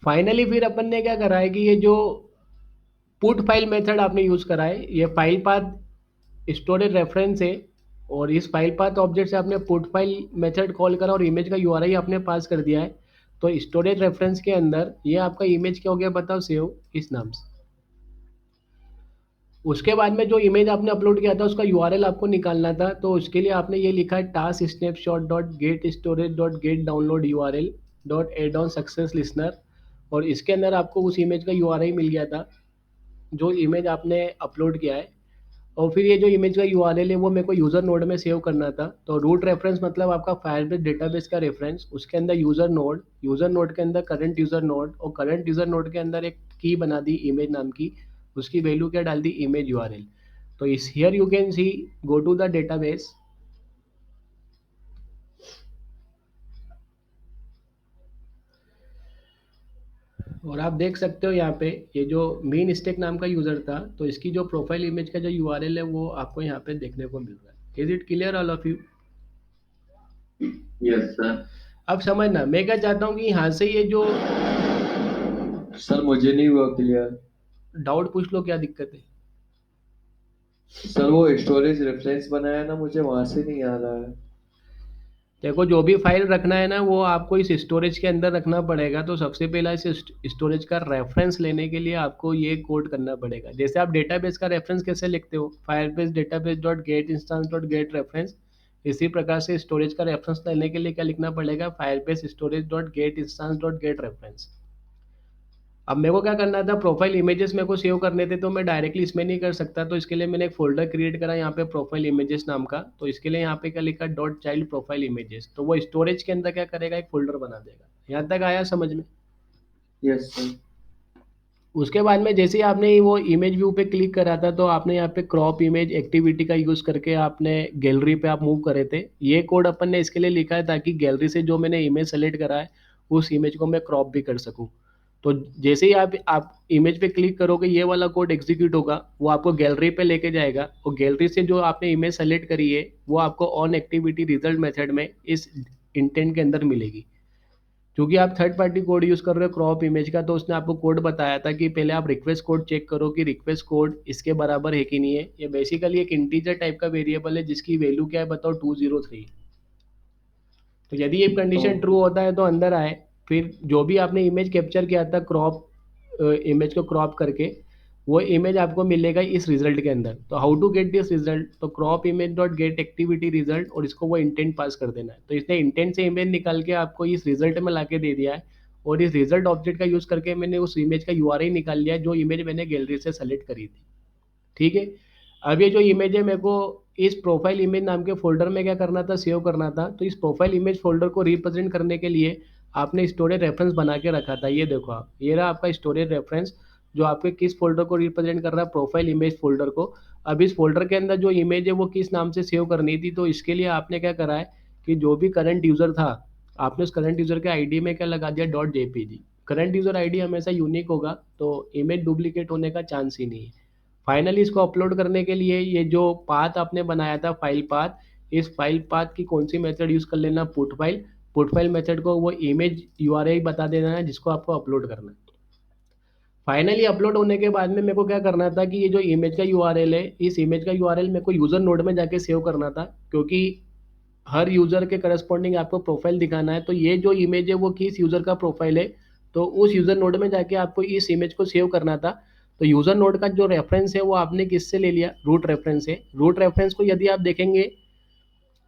फाइनली फिर अपन ने क्या करा है कि ये जो पुट फाइल मेथड आपने यूज करा है, ये फाइल पाथ स्टोरेज रेफरेंस है, और इस फाइल पाथ ऑब्जेक्ट से आपने पुट फाइल मेथड कॉल करा, और इमेज का यूआरआई आपने पास कर दिया है। तो स्टोरेज रेफरेंस के अंदर ये आपका इमेज क्या हो गया बताओ, सेव इस नाम से। उसके बाद में जो इमेज आपने अपलोड किया था उसका यूआरएल आपको निकालना था। तो उसके लिए आपने ये लिखा है, task snapshot dot get storage dot get download URL dot add on success listener. और इसके अंदर आपको उस इमेज का यूआरआई मिल गया था जो इमेज आपने अपलोड किया है। और फिर ये जो इमेज का यूआरएल है वो मेरे को यूज़र नोड में सेव करना था। तो रूट रेफरेंस मतलब आपका फायरबेस डेटाबेस का रेफरेंस, उसके अंदर यूज़र नोड के अंदर करंट यूज़र नोड, और करंट यूज़र नोड के अंदर एक की बना दी इमेज नाम की, उसकी वैल्यू क्या डाल दी, इमेज यूआरएल। तो इस here you can see, go to the database. और आप देख सकते हो यहाँ पे ये जो मीन स्टेक नाम का यूज़र था, तो इसकी जो प्रोफाइल इमेज का जो यूआरएल है वो आपको यहाँ पे देखने को मिल रहा है। Is it clear all of you? Yes sir. अब समझना मैं क्या चाहता हूँ कि यहाँ से ये जो सर मुझे नहीं हुआ क्लियर। डाउट पूछ लो, क्या दिक्कत है? सर वो स्टोरेज रेफरेंस बनाया ना, मुझे वहां से नहीं आ रहा है। देखो जो भी फाइल रखना है ना वो आपको इस स्टोरेज के अंदर रखना पड़ेगा। तो सबसे पहला इस स्टोरेज का रेफरेंस लेने के लिए आपको ये कोड करना पड़ेगा। जैसे आप डेटाबेस का रेफरेंस कैसे लिखते हो, Firebase database dot get instance dot get reference, इसी प्रकार से स्टोरेज का रेफरेंस लेने के लिए क्या लिखना पड़ेगा, Firebase storage dot get instance dot get reference. अब मेरे को क्या करना था, प्रोफाइल इमेजेस मेरे को सेव करने थे, तो मैं डायरेक्टली इसमें नहीं कर सकता। तो इसके लिए मैंने एक फोल्डर क्रिएट करा यहाँ पे प्रोफाइल इमेजेस नाम का। तो इसके लिए यहाँ पे क्या लिखा, डॉट चाइल्ड प्रोफाइल इमेजेस। तो वो स्टोरेज के अंदर क्या करेगा, एक फोल्डर बना देगा। यहाँ तक आया समझ में? Yes sir. उसके बाद में जैसे ही आपने वो इमेज व्यू पे क्लिक करा था, तो आपने यहाँ पे क्रॉप इमेज एक्टिविटी का यूज़ करके आपने गैलरी पे आप मूव करे थे। ये कोड अपन ने इसके लिए लिखा है ताकि गैलरी से जो मैंने इमेज सेलेक्ट करा है उस इमेज को मैं क्रॉप भी कर सकूँ। तो जैसे ही आप इमेज पे क्लिक करोगे ये वाला कोड एग्जीक्यूट होगा, वो आपको गैलरी पे लेके जाएगा और गैलरी से जो आपने इमेज सेलेक्ट करी है वो आपको ऑन एक्टिविटी रिजल्ट मेथड में इस इंटेंट के अंदर मिलेगी। क्योंकि आप थर्ड पार्टी कोड यूज़ कर रहे हो क्रॉप इमेज का, तो उसने आपको कोड बताया था कि पहले आप रिक्वेस्ट कोड चेक करो कि रिक्वेस्ट कोड इसके बराबर है कि नहीं है। ये बेसिकली एक इंटीजर टाइप का वेरिएबल है जिसकी वैल्यू क्या है बताओ, 203। तो यदि ये कंडीशन ट्रू होता है तो अंदर आए, फिर जो भी आपने इमेज कैप्चर किया था क्रॉप इमेज को क्रॉप करके, वो इमेज आपको मिलेगा इस रिजल्ट के अंदर। तो how to get this result, तो crop image dot get activity result और इसको वो इंटेंट पास कर देना है। तो इसने इंटेंट से इमेज निकाल के आपको इस रिजल्ट में लाके दे दिया है और इस रिजल्ट ऑब्जेक्ट का यूज़ करके मैंने उस इमेज का यूआरएल निकाल लिया है जो इमेज मैंने गैलरी से सेलेक्ट करी थी। ठीक है। अब ये जो इमेज है मेरे को इस प्रोफाइल इमेज नाम के फोल्डर में क्या करना था, सेव करना था। तो इस प्रोफाइल इमेज फोल्डर को रिप्रेजेंट करने के लिए आपने स्टोरेज रेफरेंस बना के रखा था। ये देखो आप, ये रहा आपका स्टोरेज रेफरेंस जो आपके किस फोल्डर को रिप्रेजेंट कर रहा है, प्रोफाइल इमेज फोल्डर को। अब इस फोल्डर के अंदर जो इमेज है वो किस नाम से सेव करनी थी, तो इसके लिए आपने क्या करा है कि जो भी करंट यूज़र था आपने उस करंट यूज़र के आईडी में क्या लगा दिया, dot JPG. Current user ID हमेशा यूनिक होगा तो इमेज डुप्लीकेट होने का चांस ही नहीं है। फाइनली इसको अपलोड करने के लिए ये जो पाथ आपने बनाया था फाइल पाथ, इस फाइल पाथ की कौन सी मेथड यूज़ कर लेना, पुट फाइल मेथड को वो इमेज यूआरएल बता देना है जिसको आपको अपलोड करना है। फाइनली अपलोड होने के बाद में मेरे को क्या करना था कि ये जो इमेज का यूआरएल है, इस इमेज का यूआरएल मेरे को यूज़र नोड में जाके सेव करना था। क्योंकि हर यूज़र के करस्पॉन्डिंग आपको प्रोफाइल दिखाना है। तो ये जो इमेज है वो किस यूज़र का प्रोफाइल है, तो उस यूज़र नोड में जाके आपको इस इमेज को सेव करना था। तो यूज़र नोड का जो रेफरेंस है वो आपने किससे ले लिया, रूट रेफरेंस है। रूट रेफरेंस को यदि आप देखेंगे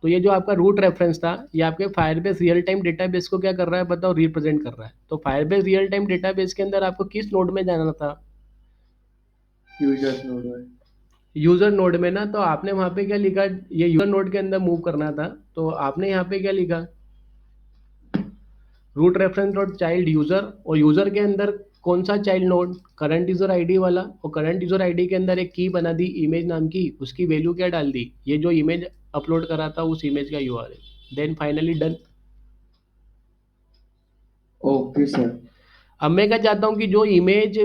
तो ये जो आपका रूट रेफरेंस था ये आपके फायरबेस रियल टाइम डेटाबेस को क्या कर रहा है बताओ, रिप्रेजेंट कर रहा है। तो फायरबेस रियल टाइम डेटाबेस के अंदर आपको किस नोड में जाना था, यूजर्स नोड में। यूजर नोड में ना। तो आपने वहां पे क्या लिखा, ये यूजर नोड के अंदर मूव करना था। तो आपने यहाँ पे क्या लिखा, root reference dot child user, और यूजर के अंदर कौन सा child node, current user ID वाला। और करंट यूजर आईडी के अंदर एक की बना दी इमेज नाम की, उसकी वैल्यू क्या डाल दी, ये जो इमेज अपलोड करा था उस इमेज का URL. Then finally done. Okay sir. अब मैं क्या चाहता हूँ कि जो इमेज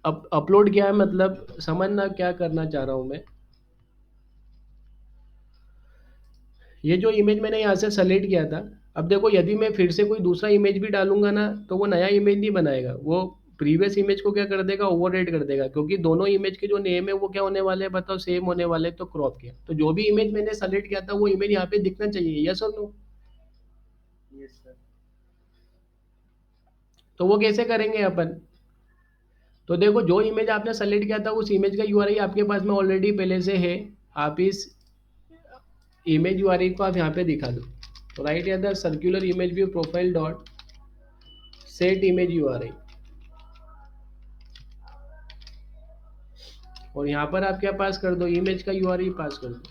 अपलोड किया है, मतलब समझना क्या करना चाह रहा हूँ मैं। ये जो इमेज मैंने यहाँ से सेलेक्ट किया था, अब देखो यदि मैं फिर से कोई दूसरा इमेज भी डालूंगा ना तो वो नया इमेज नहीं बनाएगा, वो प्रीवियस इमेज को क्या कर देगा, ओवरराइड कर देगा। क्योंकि दोनों इमेज के जो नेम है वो क्या होने वाले हैं बताओ, सेम होने वाले हैं। तो क्रॉप किया तो जो भी इमेज मैंने सेलेक्ट किया था वो इमेज यहाँ पे दिखना चाहिए, यस और नो। Yes sir. तो वो कैसे करेंगे अपन, तो देखो जो इमेज आपने सेलेक्ट किया था उस इमेज का यूआरएल आपके पास में ऑलरेडी पहले से है। आप इस इमेज यूआरएल को आप यहाँ पे दिखा दो। तो राइट या circular image view profile dot set image URL, और यहाँ पर आप क्या पास कर दो, इमेज का यूआरएल पास कर दो।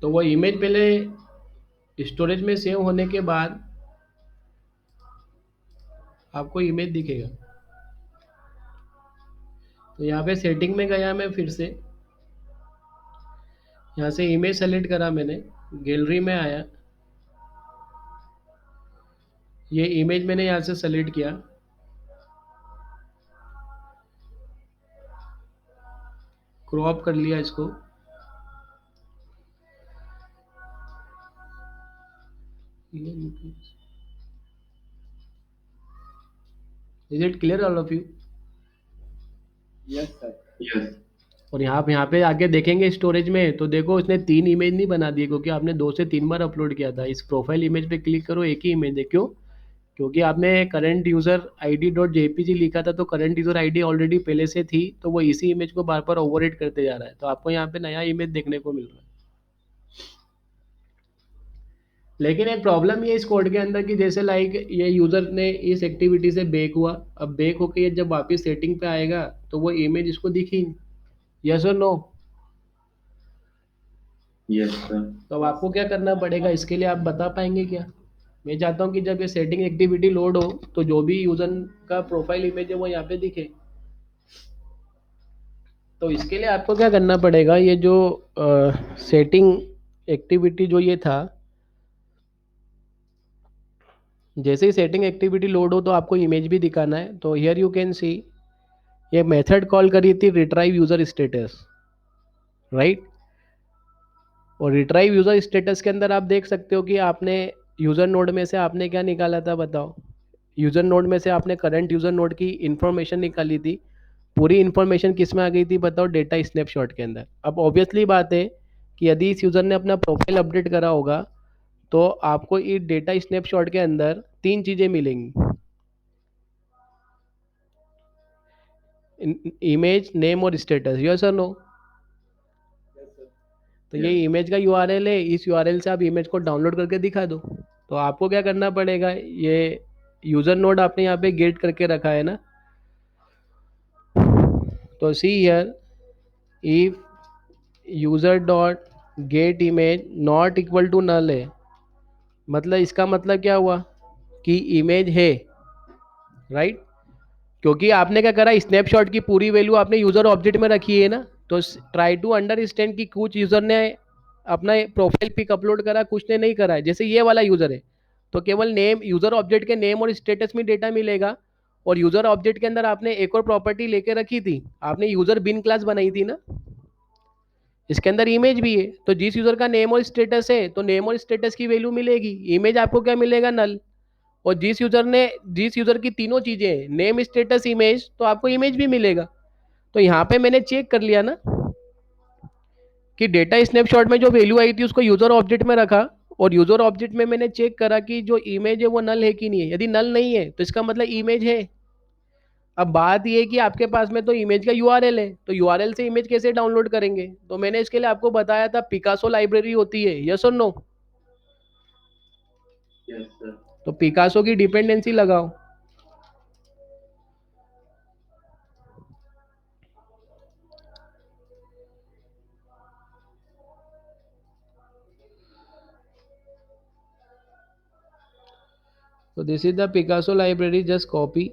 तो वो इमेज पहले स्टोरेज में सेव होने के बाद आपको इमेज दिखेगा। तो यहाँ पे सेटिंग में गया मैं, फिर से यहाँ से इमेज सेलेक्ट करा मैंने, गैलरी में आया, ये इमेज मैंने यहाँ से सेलेक्ट किया, क्रॉप कर लिया इसको, is it clear all of you? Yes sir. Yes. और यहाँ पे आके देखेंगे स्टोरेज में, तो देखो उसने 3 इमेज नहीं बना दिए, क्योंकि आपने 2 से 3 बार अपलोड किया था। इस प्रोफाइल इमेज पे क्लिक करो, एक ही इमेज है। क्यों? क्योंकि आपने current user ID dot JPG लिखा था, तो करंट यूज़र आईडी ऑलरेडी पहले से थी, तो वो इसी इमेज को बार-बार ओवरराइट करते जा रहा है। तो आपको यहाँ पे नया इमेज देखने को मिल रहा है। लेकिन एक प्रॉब्लम ये है इस कोड के अंदर कि जैसे लाइक ये यूज़र ने इस एक्टिविटी से बैक हुआ, अब बैक होके ये जब वापस सेटिंग पे आएगा, तो वो इमेज इसको दिखी नहीं। यस और नो? Yes sir. तो अब आपको क्या करना पड़ेगा इसके लिए, आप बता पाएंगे क्या? मैं चाहता हूँ कि जब ये सेटिंग एक्टिविटी लोड हो, तो जो भी यूज़र का प्रोफाइल इमेज है वो यहाँ पे दिखे। तो इसके लिए आपको क्या करना पड़ेगा, ये जो सेटिंग एक्टिविटी जो ये था, जैसे ही सेटिंग एक्टिविटी लोड हो तो आपको इमेज भी दिखाना है। तो हियर यू कैन सी, ये मेथड कॉल करी थी रिट्राइव यूज़र स्टेटस, राइट? और रिट्राइव यूज़र स्टेटस के अंदर आप देख सकते हो कि आपने यूज़र नोड में से आपने क्या निकाला था, बताओ? यूज़र नोड में से आपने करंट यूज़र नोड की इन्फॉर्मेशन निकाली थी। पूरी इन्फॉर्मेशन किस में आ गई थी, बताओ? डेटा स्नैपशॉट के अंदर। अब ऑब्वियसली बात है कि यदि इस यूज़र ने अपना प्रोफाइल अपडेट करा होगा, तो आपको इस डेटा स्नैपशॉट के अंदर 3 चीज़ें मिलेंगी, इमेज, नेम और स्टेटस। यस और नो? तो ये Yes. इमेज का यूआरएल है, इस यूआरएल से आप इमेज को डाउनलोड करके दिखा दो। तो आपको क्या करना पड़ेगा, ये यूज़र नोड आपने यहाँ पे गेट करके रखा है ना, तो see here, if user dot get image not equal to null है, मतलब इसका मतलब क्या हुआ कि इमेज है, राइट? क्योंकि आपने क्या करा, स्नैपशॉट की पूरी वैल्यू आपने यूज़र ऑब्जेक्ट में रखी है ना। तो ट्राई टू अंडरस्टैंड कि कुछ यूज़र ने अपना प्रोफाइल पिक अपलोड करा, कुछ ने नहीं करा है। जैसे ये वाला यूज़र है, तो केवल नेम, यूज़र ऑब्जेक्ट के नेम और स्टेटस में डेटा मिलेगा। और यूज़र ऑब्जेक्ट के अंदर आपने एक और प्रॉपर्टी लेके रखी थी, आपने यूज़र बिन क्लास बनाई थी ना, इसके अंदर इमेज भी है। तो जिस यूज़र का नेम और स्टेटस है, तो नेम और स्टेटस की वैल्यू मिलेगी, इमेज आपको क्या मिलेगा, नल। और जिस यूज़र की तीनों चीज़ें हैं, नेम, स्टेटस, इमेज, तो आपको इमेज भी मिलेगा। तो यहाँ पे मैंने चेक कर लिया ना कि डेटा स्नैपशॉट में जो वैल्यू आई थी उसको यूज़र ऑब्जेक्ट में रखा, और यूज़र ऑब्जेक्ट में मैंने चेक करा कि जो इमेज है वो नल है कि नहीं है। यदि नल नहीं है तो इसका मतलब इमेज है। अब बात ये है कि आपके पास में तो इमेज का यूआरएल है, तो यूआरएल से इमेज कैसे डाउनलोड करेंगे? तो मैंने इसके लिए आपको बताया था, पिकासो लाइब्रेरी होती है। यस और नो? Yes sir. तो पिकासो की डिपेंडेंसी लगाओ। So this is the Picasso library, just copy.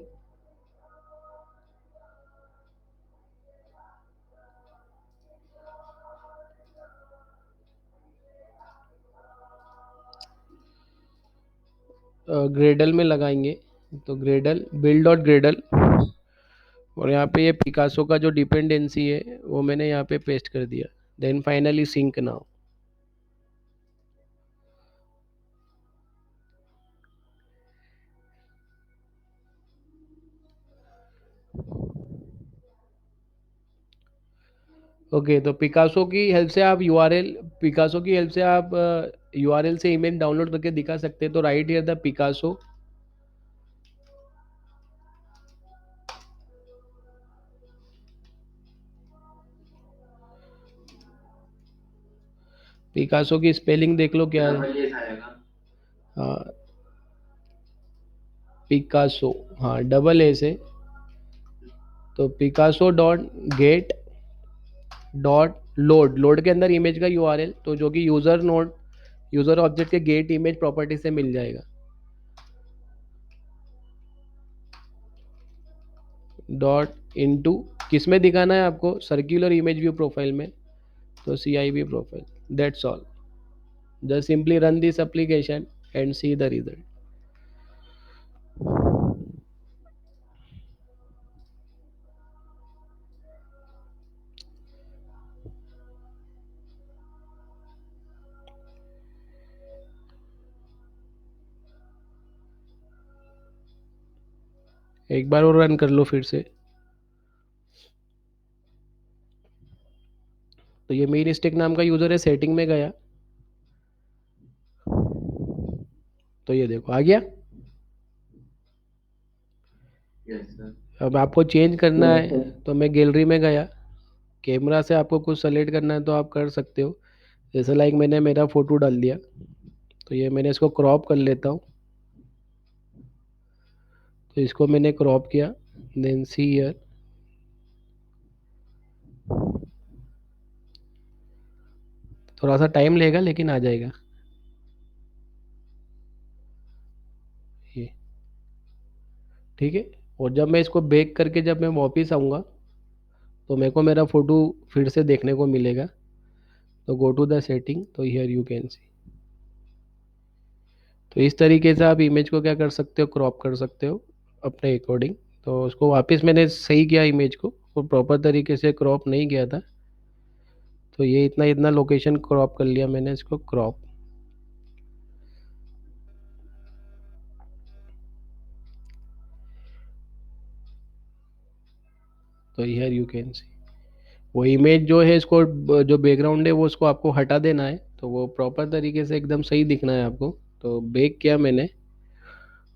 Gradle में लगाएंगे, तो ग्रेडल, बिल्ड डॉट ग्रेडल, और यहाँ पे ये पिकासो का जो डिपेंडेंसी है वो मैंने यहाँ पे पेस्ट कर दिया। Then finally sync now. Okay, तो पिकासो की हेल्प से आप यूआरएल, पिकासो की हेल्प से आप यूआरएल से इमेज डाउनलोड करके दिखा सकते हैं। तो right here the Picasso, Picasso की स्पेलिंग देख लो क्या है। डबल एस आएगा। हाँ, पिकासो, हाँ डबल ए से। तो Picasso dot gate dot load, load के अंदर इमेज का यूआरएल, तो जो कि यूज़र नोड, यूज़र ऑब्जेक्ट के गेट इमेज प्रॉपर्टी से मिल जाएगा। डॉट इनटू, किस में दिखाना है आपको, सर्कुलर इमेज व्यू प्रोफाइल में, तो CIV profile. That's all, just simply run this application and see the result. एक बार और रन कर लो फिर से। तो ये मेन स्टिक नाम का यूज़र है, सेटिंग में गया तो ये देखो आ गया। Yes sir. अब आपको चेंज करना है तो मैं गैलरी में गया, कैमरा से आपको कुछ सेलेक्ट करना है तो आप कर सकते हो। जैसे लाइक मैंने मेरा फ़ोटो डाल दिया, तो ये मैंने इसको क्रॉप कर लेता हूँ। तो इसको मैंने क्रॉप किया, देन सी हियर, थोड़ा सा टाइम लेगा लेकिन आ जाएगा ये, ठीक है। और जब मैं इसको बैक करके जब मैं वापस आऊँगा तो मेरे को मेरा फ़ोटो फिर से देखने को मिलेगा। तो गो टू द सेटिंग, तो हियर यू कैन सी। तो इस तरीके से आप इमेज को क्या कर सकते हो, क्रॉप कर सकते हो अपने अकॉर्डिंग। तो उसको वापस मैंने सही किया इमेज को, और प्रॉपर तरीके से क्रॉप नहीं किया था, तो ये इतना इतना लोकेशन क्रॉप कर लिया मैंने इसको क्रॉप। तो हियर यू कैन सी, वो इमेज जो है इसको जो बैकग्राउंड है वो उसको आपको हटा देना है, तो वो प्रॉपर तरीके से एकदम सही दिखना है आपको। तो बैक किया मैंने,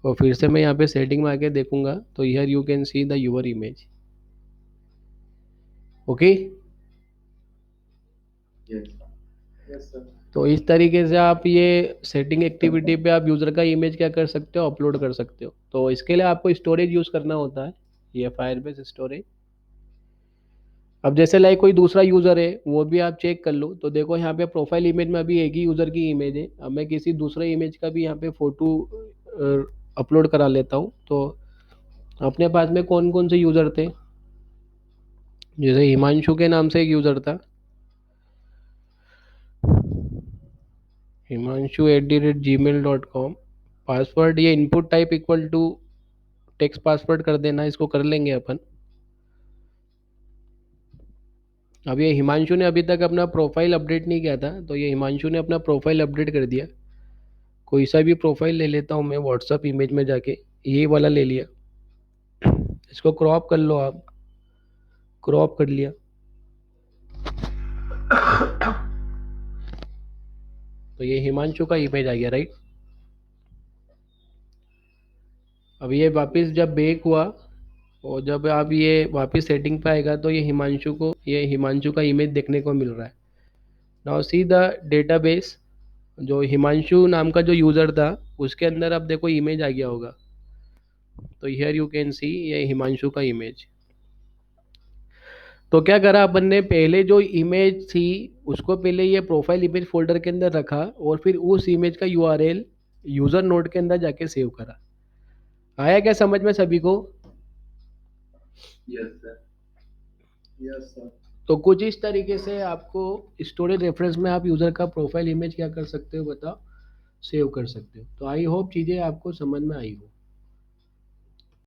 और फिर से मैं यहाँ पे सेटिंग में आके देखूंगा तो here you can see the your image. Okay, yes sir. तो इस तरीके से आप ये सेटिंग एक्टिविटी पे आप यूज़र का इमेज क्या कर सकते हो, अपलोड कर सकते हो। तो इसके लिए आपको स्टोरेज यूज़ करना होता है, ये फायरबेस स्टोरेज। अब जैसे लाइक कोई दूसरा यूज़र है वो भी आप चेक कर लो, तो देखो यहाँ पे प्रोफाइल इमेज में अभी एक ही यूज़र की इमेज है। अब मैं किसी दूसरे इमेज का भी यहाँ पे फ़ोटो अपलोड करा लेता हूँ। तो अपने पास में कौन कौन से यूज़र थे, जैसे हिमांशु के नाम से एक यूज़र था, himanshu@gmail.com। पासवर्ड ये input type equal to text password कर देना, इसको कर लेंगे अपन। अब ये हिमांशु ने अभी तक अपना प्रोफाइल अपडेट नहीं किया था, तो ये हिमांशु ने अपना प्रोफाइल अपडेट कर दिया। कोई सा भी प्रोफाइल ले लेता हूँ मैं व्हाट्सअप इमेज में जाके, ये वाला ले लिया, इसको क्रॉप कर लो आप, क्रॉप कर लिया। तो ये हिमांशु का इमेज आ गया, राइट। अब ये वापस जब बेक हुआ और जब आप ये वापस सेटिंग पे आएगा तो ये हिमांशु का इमेज देखने को मिल रहा है। नाउ सी द डेटाबेस, जो हिमांशु नाम का जो यूज़र था उसके अंदर अब देखो इमेज आ गया होगा। तो हियर यू कैन सी ये हिमांशु का इमेज। तो क्या करा अपन ने, पहले जो इमेज थी उसको पहले ये प्रोफाइल इमेज फोल्डर के अंदर रखा, और फिर उस इमेज का यूआरएल यूज़र नोड के अंदर जाके सेव करा। आया क्या समझ में सभी को? Yes sir. Yes sir. तो कुछ इस तरीके से आपको स्टोरेज रेफरेंस में आप यूज़र का प्रोफाइल इमेज क्या कर सकते हो बताओ, सेव कर सकते हो। तो आई होप चीज़ें आपको समझ में आई हो।